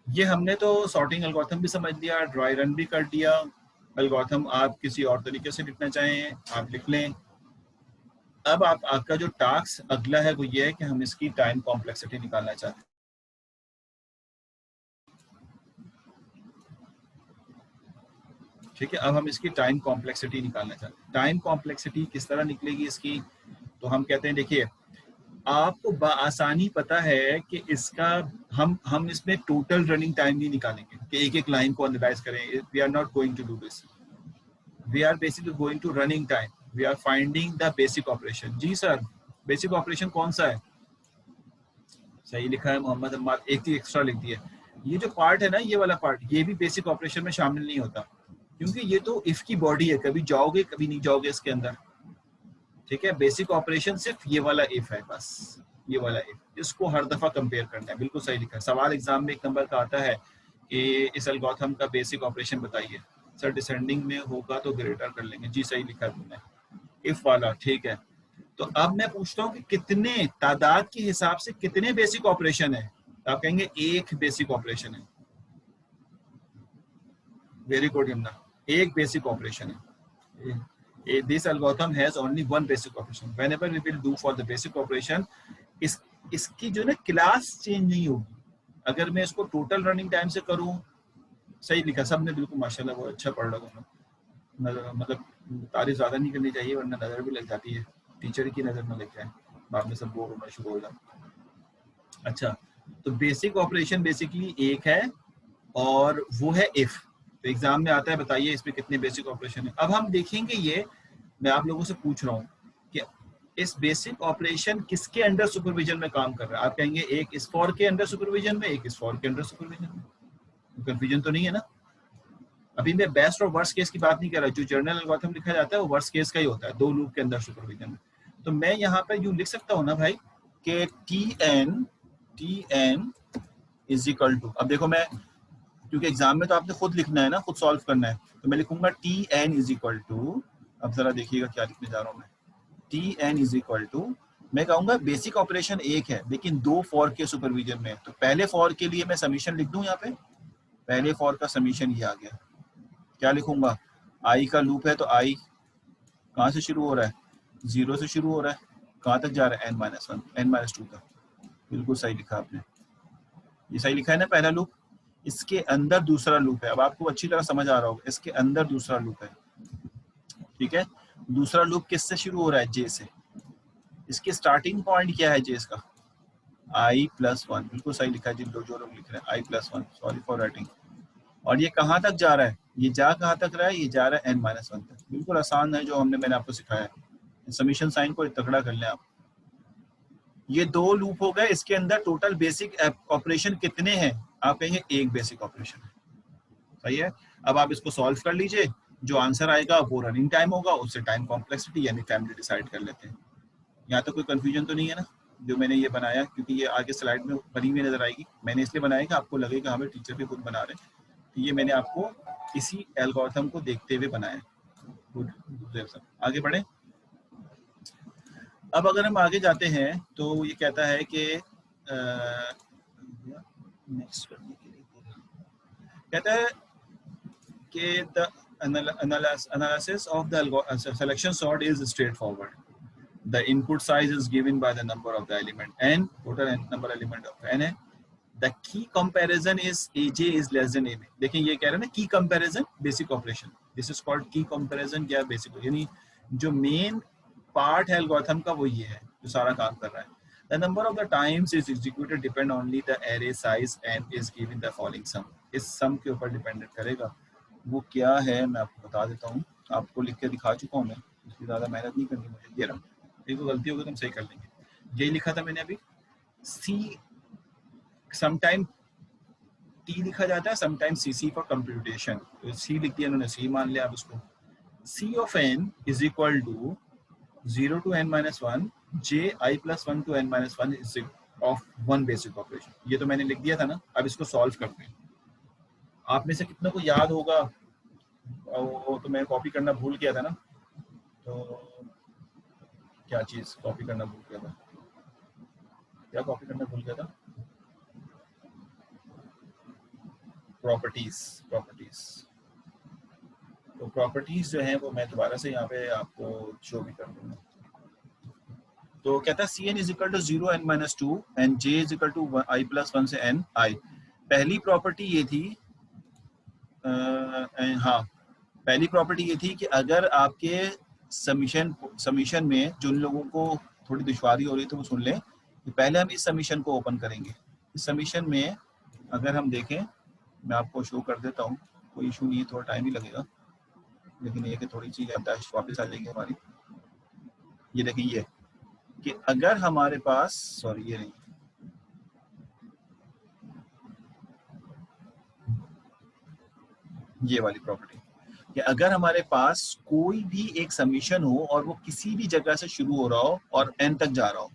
ये हमने तो सॉर्टिंग एल्गोरिथम भी समझ लिया, ड्राई रन भी कर दिया। एल्गोरिथम आप किसी और तरीके से लिखना चाहें आप लिख लें। अब आपका जो टास्क अगला है वो ये है कि हम इसकी टाइम कॉम्प्लेक्सिटी निकालना चाहते हैं। ठीक है, अब हम इसकी टाइम कॉम्प्लेक्सिटी निकालना चाहते हैं। टाइम कॉम्प्लेक्सिटी किस तरह निकलेगी इसकी? तो हम कहते हैं देखिए, आपको बआसानी पता है कि इसका हम इसमें टोटल रनिंग टाइम नहीं निकालेंगे कि एक एक लाइन को एनालाइज करें। We are not going to do this. We are basically going to running time. We are finding the basic operation. जी सर, बेसिक ऑपरेशन कौन सा है? सही लिखा है मोहम्मद अम्मार, एक चीज एक्स्ट्रा लिख दी है। ये जो पार्ट है ना, ये वाला पार्ट, ये भी बेसिक ऑपरेशन में शामिल नहीं होता, क्योंकि ये तो इफ की बॉडी है, कभी जाओगे कभी नहीं जाओगे इसके अंदर। ठीक है, बेसिक ऑपरेशन सिर्फ ये वाला इफ है, बस ये वाला इफ। इसको हर दफा कंपेयर करना है। बिल्कुल सही लिखा है। सवाल एग्जाम में 1 नंबर का आता है कि इस एल्गोरिथम का बेसिक ऑपरेशन बताइए सर, डिसेंडिंग में होगा तो ग्रेटर कर लेंगे। जी सही लिखा है तुमने, इफ वाला, ठीक है। तो अब मैं पूछता हूँ कि कितने तादाद के हिसाब से कितने बेसिक ऑपरेशन है। तो आप कहेंगे एक बेसिक ऑपरेशन है। वेरी गुड यमुना, एक बेसिक ऑपरेशन है। This algorithm has only one basic operation. Whenever we will do for the basic operation, इसकी जो ना क्लास चेंज नहीं होगी। अगर मैं इसको टोटल रनिंग टाइम से करूं, सही लिखा सबने, बिल्कुल माशाल्लाह बहुत अच्छा पढ़ रहा हूँ। मतलब तारीफ ज्यादा नहीं करनी चाहिए वरना नजर भी लग जाती है, टीचर की नजर में लग जाए, बाद में सब बोर होना शुरू हो जाए। अच्छा, तो बेसिक ऑपरेशन बेसिकली एक है और वो है इफ। तो एग्जाम में आता है बताइए इसमें कितने बेसिक ऑपरेशन है। अब हम देखेंगे, ये मैं आप लोगों से पूछ रहा हूँ कि इस बेसिक ऑपरेशन किसके अंडर सुपरविजन में काम कर रहा है। आप कहेंगे एक इस फॉर के अंडर सुपरविजन में, एक इस फॉर के अंडर सुपरविजन में। कंफ्यूजन तो नहीं है ना? अभी मैं बेस्ट और वर्स्ट केस की बात नहीं कर रहा। जो जर्नल एल्गोरिथम लिखा जाता है वो वर्स्ट केस का ही होता है, 2 लूप के अंदर सुपरविजन में। तो मैं यहाँ पे यूं लिख सकता हूँ ना भाई कि T n is equal to, अब देखो मैं, क्योंकि एग्जाम में तो आपने खुद लिखना है ना, खुद सॉल्व करना है, तो मैं लिखूंगा T n is equal to, अब जरा देखिएगा क्या लिखने जा रहा हूँ मैं। T n is equal to, मैं कहूंगा बेसिक ऑपरेशन एक है लेकिन 2 फॉर के सुपरविजन में। तो पहले फॉर के लिए मैं समीशन लिख दूं यहाँ पे, पहले फॉर का समीशन ये आ गया। क्या लिखूंगा? आई का लूप है तो आई कहाँ से शुरू हो रहा है? 0 से शुरू हो रहा है। कहाँ तक जा रहा है? n-1 n-2 तक। बिल्कुल सही लिखा आपने, ये सही लिखा है ना पहला लूप। इसके अंदर दूसरा लूप है, अब आपको अच्छी तरह समझ आ रहा होगा, इसके अंदर दूसरा लूप है, ठीक है। दूसरा लूप किससे शुरू हो रहा है? जे से। इसके स्टार्टिंग पॉइंट क्या है जे का? i+1। बिल्कुल सही लिखा है जिन जो लोग लिख रहे हैं i+1, सॉरी फॉर राइटिंग। और ये कहाँ तक जा रहा है? ये जा कहाँ तक रहा है? ये जा रहा है n-1 तक। बिल्कुल आसान है जो मैंने आपको सिखाया है। समीशन साइन को तगड़ा कर लें आप। ये 2 लूप हो गए, इसके अंदर टोटल बेसिक ऑपरेशन कितने हैं? आप कहेंगे एक बेसिक ऑपरेशन है, सही है। अब आप इसको सॉल्व कर लीजिए, जो आंसर आएगा वो रनिंग टाइम होगा, उससे टाइम कॉम्प्लेक्सिटी यानी फैमिली डिसाइड कर लेते हैं। यहाँ तो कोई कंफ्यूजन तो नहीं है ना जो मैंने ये बनाया, क्योंकि ये आगे स्लाइड में बनी हुई नजर आएगी। मैंने इसलिए बनाया कि आपको लगेगा हमें टीचर भी खुद बना रहे हैं, तो ये मैंने आपको इसी एल्गोरिथम को देखते हुए बनाया। गुड, आगे बढ़े। अब अगर हम आगे जाते हैं तो ये कहता है कि नेक्स्ट करने के लिए कहता है कि the analysis of the selection sort is straightforward. The input size is given by the number of the element n, total n number element of n है। The key comparison is aj is less than ab। देखिए ये कह रहे हैं ना key comparison basic operation, this is called key comparison या basic, यानी जो मेन पार्ट है एल्गोरिथम का वो ये है जो सारा काम कर रहा है। The number of the times is executed depend only the array size and is given the following sum। इस सम के ऊपर डिपेंडेंट करेगा। वो क्या है मैं आपको बता देता हूँ, आपको लिख के दिखा चुका हूँ मैं, इसकी ज़्यादा मेहनत नहीं करनी मुझे। ये रहा, एक तो गलती होगी तो हम सही कर लेंगे। यही लिखा था मैंने अभी, सी समटाइम टी लिखा जाता है, sometime C C for computation. तो सी लिख दिया इन्होंने, सी मान लिया आप उसको। C of N is equal to 0 to n-1 j i+1 to n-1 is of one basic operation। ये तो मैंने लिख दिया था ना। अब इसको सॉल्व करते हैं। आप में से कितनों को याद होगा, वो तो मैं कॉपी करना भूल गया था ना, तो क्या चीज कॉपी करना भूल गया था? क्या कॉपी करना भूल गया था? प्रॉपर्टीज। तो प्रॉपर्टीज जो है वो मैं दोबारा से यहाँ पे आपको शो भी कर दूंगा। तो कहता है C n is equal to 0 n-2 and j is equal to i+1 से n i। पहली प्रॉपर्टी ये थी, हाँ पहली प्रॉपर्टी ये थी कि अगर आपके समीशन में जिन लोगों को थोड़ी दुश्वारी हो रही है तो वो सुन लें कि पहले हम इस समीशन को ओपन करेंगे। इस समीशन में अगर हम देखें, मैं आपको शो कर देता हूँ, कोई इशू नहीं है, थोड़ा टाइम ही लगेगा, लेकिन ये कि थोड़ी सी याददाश्त वापस आ जाएगी हमारी। ये देखें ये कि अगर हमारे पास, सॉरी ये नहीं, ये वाली प्रॉपर्टी कि अगर हमारे पास कोई भी एक समीशन हो और वो किसी भी जगह से शुरू हो रहा हो और n तक जा रहा हो,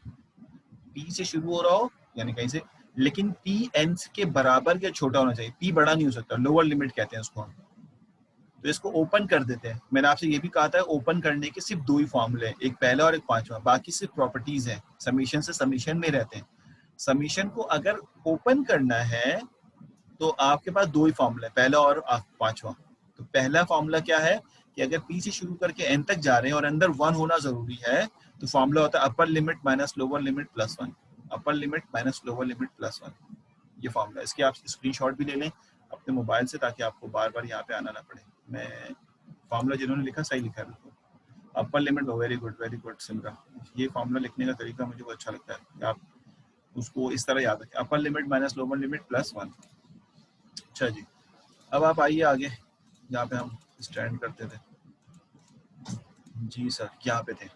P से शुरू हो रहा हो यानी कहीं से, लेकिन P n के बराबर या छोटा होना चाहिए। P बड़ा नहीं हो सकता, लोअर लिमिट कहते हैं उसको हम। तो इसको ओपन कर देते हैं। मैंने आपसे ये भी कहा था ओपन करने के सिर्फ दो ही फॉर्मूले हैं, एक पहला और एक पांचवा, बाकी सिर्फ प्रॉपर्टीज हैं, समीशन से समीशन में रहते हैं। समीशन को अगर ओपन करना है तो आपके पास दो ही फॉर्मूले, पहला और पांचवा। तो पहला फॉर्मूला क्या है कि अगर P से शुरू करके n तक जा रहे हैं और अंदर 1 होना जरूरी है, तो फॉर्मूला होता है upper limit minus lower limit plus 1, upper limit minus lower limit plus 1। ये फॉर्मूला, इसके आप स्क्रीनशॉट भी ले लें अपने मोबाइल से ताकि आपको बार बार यहाँ पे आना ना पड़े। मैं फॉर्मूला जिन्होंने लिखा सही लिखा है बिल्कुल, upper limit. Very good Simra, ये फॉर्मूला लिखने का तरीका मुझे बहुत अच्छा लगता है कि आप उसको इस तरह याद रखें, upper limit minus lower limit plus 1। अच्छा जी, अब आप आइए आगे जहाँ पे हम स्टैंड करते थे। जी सर, यहाँ पे थे।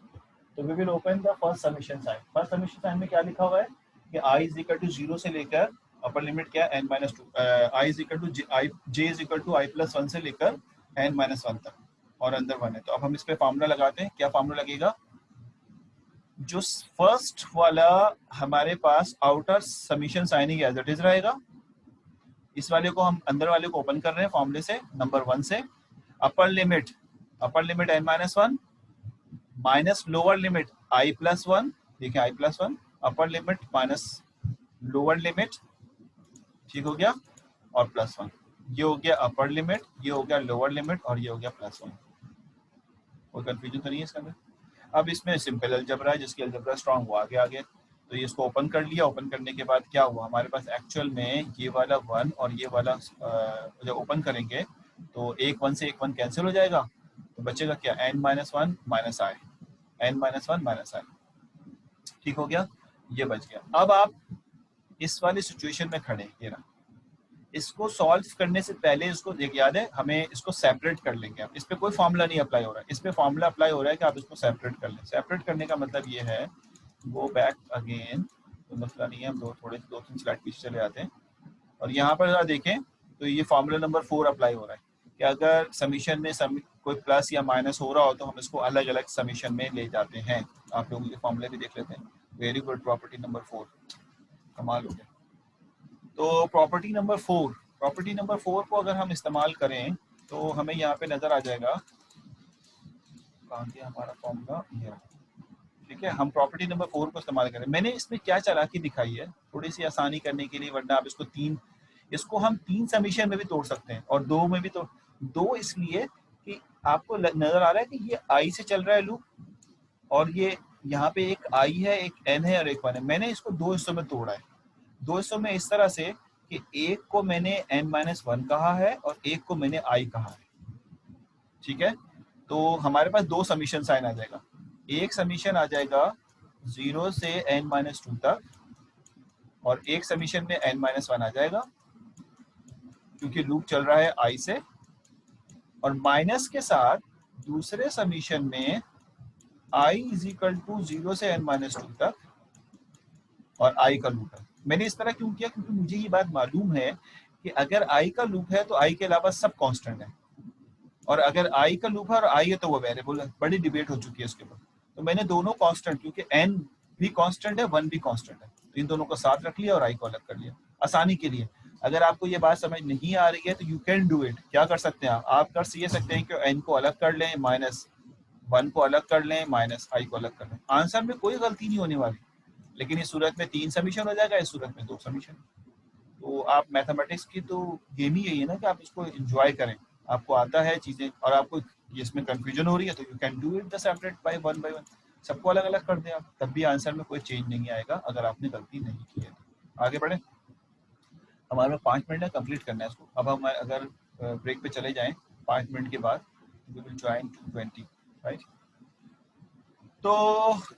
तो we will open the first summation sign. First summation sign में क्या लिखा हुआ है कि i इज इक्वल टू 0 से लेकर अपर लिमिट क्या है n minus 2, i is equal to j is equal to i plus 1 से लेकर n माइनस 1 तक, और अंदर 1 है। तो अब हम इस पे फार्मूला लगाते हैं। क्या फार्मूला लगेगा? जो फर्स्ट वाला हमारे पास आउटर समीशन साइन ही एज इट इज रहेगा, इस वाले को हम अंदर वाले को ओपन कर रहे हैं फॉर्मूले से, नंबर 1 से। Upper limit n minus 1 minus lower limit i plus 1, देखिए i plus 1, upper limit minus lower limit, ठीक हो गया, और प्लस 1। ये हो गया अपर लिमिट, ये हो गया लोअर लिमिट, और ये हो गया प्लस 1। कोई कंफ्यूजन तो नहीं है इसके अंदर? अब इसमें सिंपल अलजबरा है, जिसकी अलजबरा स्ट्रांग हुआ आगे। तो ये इसको ओपन कर लिया। ओपन करने के बाद क्या हुआ हमारे पास एक्चुअल में, ये वाला 1 और ये वाला जब ओपन करेंगे तो एक 1 से एक 1 कैंसिल हो जाएगा, तो बचेगा क्या, n माइनस 1 माइनस आई, n माइनस 1 माइनस आई, ठीक हो गया, ये बच गया। अब आप इस वाली सिचुएशन में खड़े, ये रहा, इसको सॉल्व करने से पहले इसको देख, याद है हमें इसको सेपरेट कर लेंगे। अब इस पे कोई फॉर्मूला नहीं अप्लाई हो रहा है, इस पे फॉर्मूला अप्लाई हो रहा है कि आप इसको सेपरेट कर लें। सेपरेट करने का मतलब ये है, गो बैक अगेन, तो मसला नहीं है, हम दो तीन स्लाइड पीछे चले आते हैं। और यहाँ पर जरा देखें तो ये फॉर्मूला नंबर 4 अप्लाई हो रहा है कि अगर समीशन में कोई प्लस या माइनस हो रहा हो तो हम इसको अलग अलग समीशन में ले जाते हैं। आप लोगों के फॉर्मूले भी देख लेते हैं। वेरी गुड, प्रॉपर्टी नंबर 4, कमाल हो गया। तो प्रॉपर्टी नंबर 4 को अगर हम इस्तेमाल करें तो हमें यहाँ पे नजर आ जाएगा, कहाँ गया हमारा फॉर्मूला, ये, ठीक है। हम प्रॉपर्टी नंबर 4 को इस्तेमाल करें। मैंने इसमें क्या चालाकी दिखाई है थोड़ी सी आसानी करने के लिए, वरना आप इसको हम 3 समीशन में भी तोड़ सकते हैं और 2 में भी। तो 2 इसलिए कि आपको नजर आ रहा है कि ये आई से चल रहा है लूप, और ये यहाँ पे एक आई है, एक एन है और एक 1 है। मैंने इसको 2 हिस्सों में तोड़ा है। 2 हिस्सों में इस तरह से कि एक को मैंने n-1 कहा है और एक को मैंने i कहा है, ठीक है। तो हमारे पास 2 समीशन साइन आ जाएगा। एक समीशन आ जाएगा 0 से n-2 तक, और एक समीशन में n-1 आ जाएगा क्योंकि लूप चल रहा है i से, और माइनस के साथ दूसरे समीशन में i इज इक्वल टू 0 से n-2 तक और i का लूप है। मैंने इस तरह क्यों किया, क्योंकि मुझे ये बात मालूम है कि अगर i का लूप है तो i के अलावा सब कांस्टेंट है, और अगर i का लूप है और i है तो वो वेरिएबल है। बड़ी डिबेट हो चुकी है इसके ऊपर। तो मैंने दोनों कांस्टेंट, क्योंकि n भी कांस्टेंट है 1 भी कांस्टेंट है, तो इन दोनों को साथ रख लिया और i को अलग कर लिया आसानी के लिए। अगर आपको ये बात समझ नहीं आ रही है तो यू कैन डू इट। क्या कर सकते हैं आप कर ये सकते हैं कि n को अलग कर लें, -1 को अलग कर लें, -i को अलग कर लें। आंसर में कोई गलती नहीं होने वाली, लेकिन इस सूरत में 3 समीशन हो जाएगा, इस सूरत में 2 समीशन। तो आप मैथमेटिक्स की तो गेम ही यही है ना कि आप इसको एंजॉय करें। आपको आता है चीजें और आपको इसमें कंफ्यूजन हो रही है तो you can do it the separate by one, सबको अलग अलग कर दें आप, तब भी आंसर में कोई चेंज नहीं आएगा अगर आपने गलती नहीं की है। आगे बढ़े, हमारे 5 मिनट है, कंप्लीट करना है इसको। अब हम अगर ब्रेक पे चले जाएं 5 मिनट के बाद, वी विल ज्वाइन 2:20, राइट। तो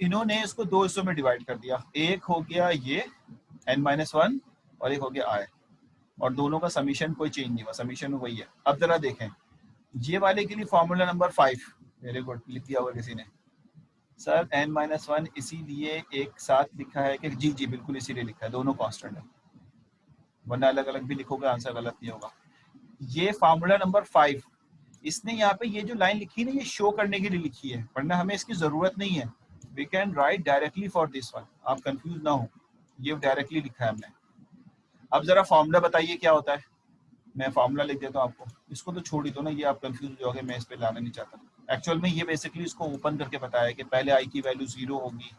इन्होंने इसको 2 हिस्सों में डिवाइड कर दिया। एक हो गया ये n-1 और एक हो गया i, और दोनों का समीशन कोई चेंज नहीं हुआ, समीशन वही है। अब जरा देखें ये वाले के लिए फॉर्मूला नंबर 5, वेरी गुड, लिख दिया होगा किसी ने सर n-1 इसीलिए एक साथ लिखा है कि जी बिल्कुल इसीलिए लिखा है, दोनों कांस्टेंट है, वरना अलग अलग भी लिखोगे आंसर गलत नहीं होगा। ये फार्मूला नंबर 5, इसने यहाँ पे ये जो लाइन लिखी है ना, ये शो करने के लिए लिखी है, वरना हमें इसकी जरूरत नहीं है। We can write directly for this one, आप कंफ्यूज ना हो, ये डायरेक्टली लिखा है हमने। अब जरा फॉर्मूला बताइए क्या होता है, मैं फॉर्मूला लिख देता हूँ आपको, इसको तो छोड़ ही दो ना, ये आप कंफ्यूज हो जाओगे, मैं इस पे लाना नहीं चाहता। एक्चुअल में ये बेसिकली इसको ओपन करके बताया कि पहले आई की वैल्यू 0 होगी,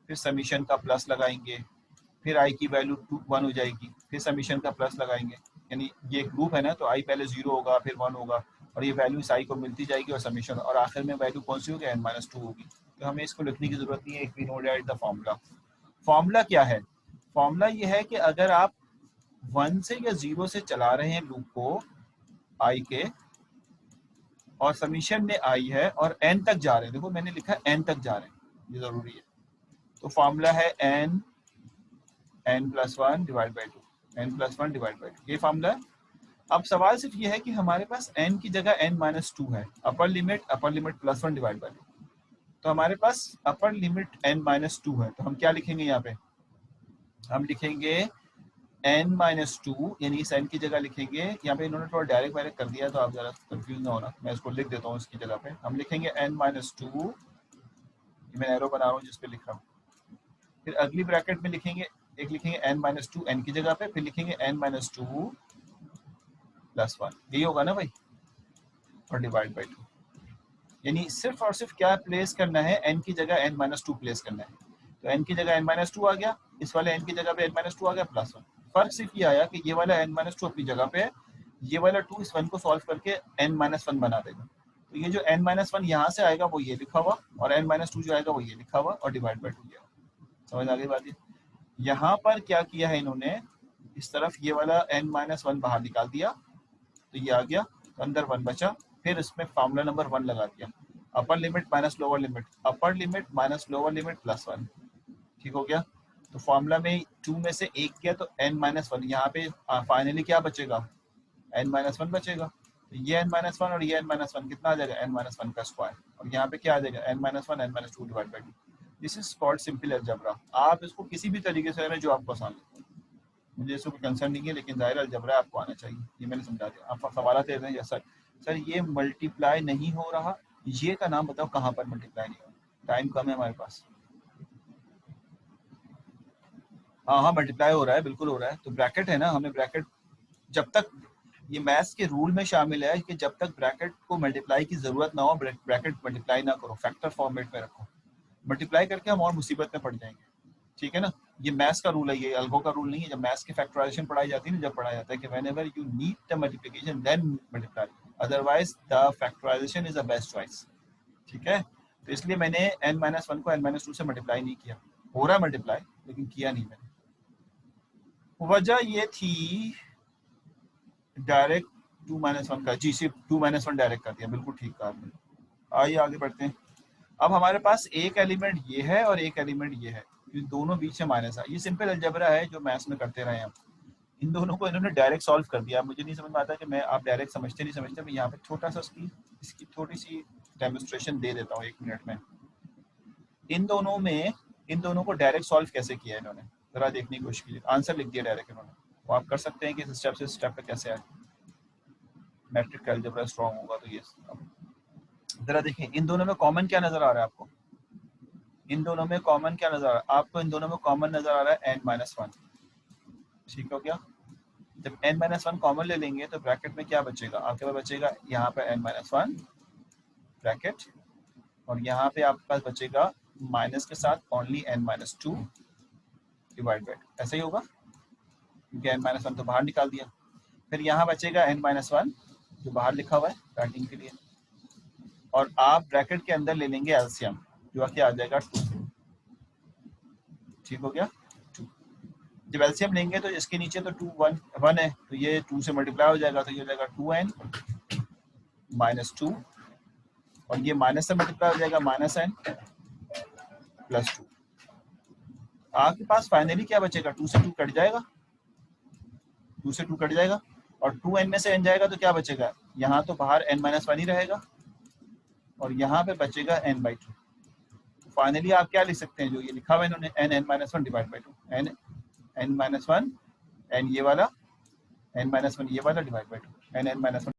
फिर समीशन का प्लस लगाएंगे, फिर आई की वैल्यू 1 हो जाएगी, फिर समीशन का प्लस लगाएंगे, यानी ये एक लूप है ना, तो आई पहले 0 होगा फिर 1 होगा और ये वैल्यू इस आई को मिलती जाएगी और समीशन, और आखिर में वैल्यू कौन सी होगी, n-2 होगी। तो हमें इसको लिखने की जरूरत नहीं है, if we know that the formula. Formula क्या है, फॉर्मूला ये है कि अगर आप 1 से या 0 से चला रहे हैं लूप को आई के, और समीशन में आई है और n तक जा रहे हैं, देखो मैंने लिखा n तक जा रहे हैं, ये जरूरी है, तो फॉर्मूला है n+1 divide by 2, n+1 divide by 2, ये फॉर्मूला है। अब सवाल सिर्फ ये है कि हमारे पास n की जगह n-2 है, अपर लिमिट +1 डिवाइड बाई 2, तो हमारे पास अपर लिमिट n-2 है, तो हम क्या लिखेंगे यहाँ पे, हम लिखेंगे n-2, यानी इस n की जगह लिखेंगे, यहाँ पे इन्होंने थोड़ा डायरेक्ट कर दिया तो आप जरा कंफ्यूज ना होना, मैं इसको लिख देता हूँ इसकी जगह पे, हम लिखेंगे n-2, मैं एरो बना रहा हूँ जिस पे लिख रहा हूँ, फिर अगली ब्रैकेट में लिखेंगे, एक लिखेंगे n-2 n की जगह पे, फिर लिखेंगे n-2 +1, यही होगा ना भाई, और डिवाइड बाई 2, यानी सिर्फ और सिर्फ क्या प्लेस करना है, n की जगह n-2 प्लेस करना है, तो n की जगह n-2 आ गया, इस वाले n की जगह पे n-2 आ गया +1। फर्क सिर्फ ये आया कि ये वाला n-2 अपनी जगह पे है, ये वाला 2 इस 1 को सॉल्व करके n-1 बना देगा, तो ये जो n-1 यहाँ से आएगा वो ये लिखा हुआ, और n-2 जो आएगा वो ये लिखा हुआ, और डिवाइड बाई 2 गया। समझ आ गई बात है। यहाँ पर क्या किया है इन्होंने, इस तरफ ये वाला n-1 बाहर निकाल दिया, तो ये आ गया, तो अंदर 1 बचा, फिर इसमें फार्मूला नंबर 1 लगा दिया, upper limit minus lower limit, upper limit minus lower limit +1, ठीक हो गया। तो फॉर्मूला में 2 में से 1 किया तो n-1, यहाँ पे फाइनली क्या बचेगा, n-1 बचेगा, तो ये n-1 और ये n-1 कितना आ जाएगा, n-1 का स्क्वायर, और यहाँ पे क्या आ जाएगा, n-1 n-2 divide by 2। This is called simple algebra, आप इसको किसी भी तरीके से जो आपको आसान लगे, मुझे इसको कोई कंसर्न नहीं है, लेकिन जाहिर अलजेब्रा आपको आना चाहिए, ये मैंने समझा दिया। आप सवाल दे रहे हैं सर ये मल्टीप्लाई नहीं हो रहा, ये का नाम बताओ कहाँ पर मल्टीप्लाई नहीं हो रहा, टाइम कम है हमारे पास। हाँ मल्टीप्लाई हो रहा है, बिल्कुल हो रहा है, तो ब्रैकेट है ना, हमें ब्रैकेट, जब तक ये मैथ्स के रूल में शामिल है कि जब तक ब्रैकेट को मल्टीप्लाई की जरूरत ना हो, ब्रैकेट मल्टीप्लाई ना करो, फैक्टर फॉर्मेट में रखो, मल्टीप्लाई करके हम और मुसीबत में पड़ जाएंगे, ठीक है ना। ये मैथ्स का रूल है, ये अलगो का रूल नहीं है। जब मैथ्स की फैक्टराइजेशन पढ़ाई जाती है ना, जब पढ़ाया जाता है कि whenever you need the multiplication then multiply, otherwise the factorisation is the best choice, ठीक है। तो इसलिए मैंने n-1 को n-2 से मल्टीप्लाई नहीं किया, हो रहा है मल्टीप्लाई लेकिन किया नहीं मैंने। वजह ये थी डायरेक्ट 2-1 का, जी सिर्फ 2-1 डायरेक्ट कर दिया, बिल्कुल ठीक कहा आपने। आइए आगे बढ़ते हैं। अब हमारे पास एक एलिमेंट ये है और एक एलिमेंट ये है, इन दोनों बीच में माइनस है, ये सिंपल अलजेब्रा है जो मैथ्स में करते रहे हम, इन दोनों को इन्होंने डायरेक्ट सॉल्व कर दिया। मुझे नहीं समझ में आता कि मैं आप डायरेक्ट समझते नहीं समझते, मैं यहाँ पे छोटा सा इसकी थोड़ी सी डेमोन्स्ट्रेशन दे देता हूँ 1 मिनट में। इन दोनों को डायरेक्ट सॉल्व कैसे किया इन्होंने, जरा देखने की कोशिश कीजिए। आंसर लिख दिया डायरेक्ट इन्होंने, वो आप कर सकते हैं कि इस स्टेप से स्टेप पे कैसे आए, मैट्रिक का अलजेब्रा स्ट्रांग होगा तो ये। जरा देखिए इन दोनों में कॉमन क्या नजर आ रहा है आपको, इन दोनों में कॉमन क्या नजर आ रहा है आपको, इन दोनों में कॉमन नजर आ रहा है n-1, ठीक हो गया। जब n-1 कॉमन ले लेंगे तो ब्रैकेट में क्या बचेगा, आपके पास बचेगा यहाँ पे n-1 ब्रैकेट, और यहाँ पे आपके पास बचेगा माइनस के साथ ओनली n-2 डिवाइड बाय, ऐसा ही होगा क्योंकि n-1 तो बाहर निकाल दिया। फिर यहाँ बचेगा n-1 जो बाहर लिखा हुआ है राइटिंग के लिए, और आप ब्रैकेट के अंदर ले लेंगे एलसीएम जो क्या आ जाएगा 2, ठीक हो गया 2। जब एलसीएम लेंगे तो इसके नीचे तो 2 1 है, तो ये 2 से मल्टीप्लाई हो जाएगा, तो ये हो जाएगा 2n-2, और ये माइनस से मल्टीप्लाई हो जाएगा -n +2। आपके पास फाइनली क्या बचेगा, 2 से 2 कट जाएगा, 2 से 2 कट जाएगा, और 2n में से n जाएगा तो क्या बचेगा, यहाँ तो बाहर n-1 ही रहेगा, और यहाँ पे बचेगा n/2। फाइनली आप क्या लिख सकते हैं, जो ये लिखा हुआ है इन्होंने n-1 divide by 2, n-1 n ये वाला n-1 ये वाला डिवाइड बाई 2, n-1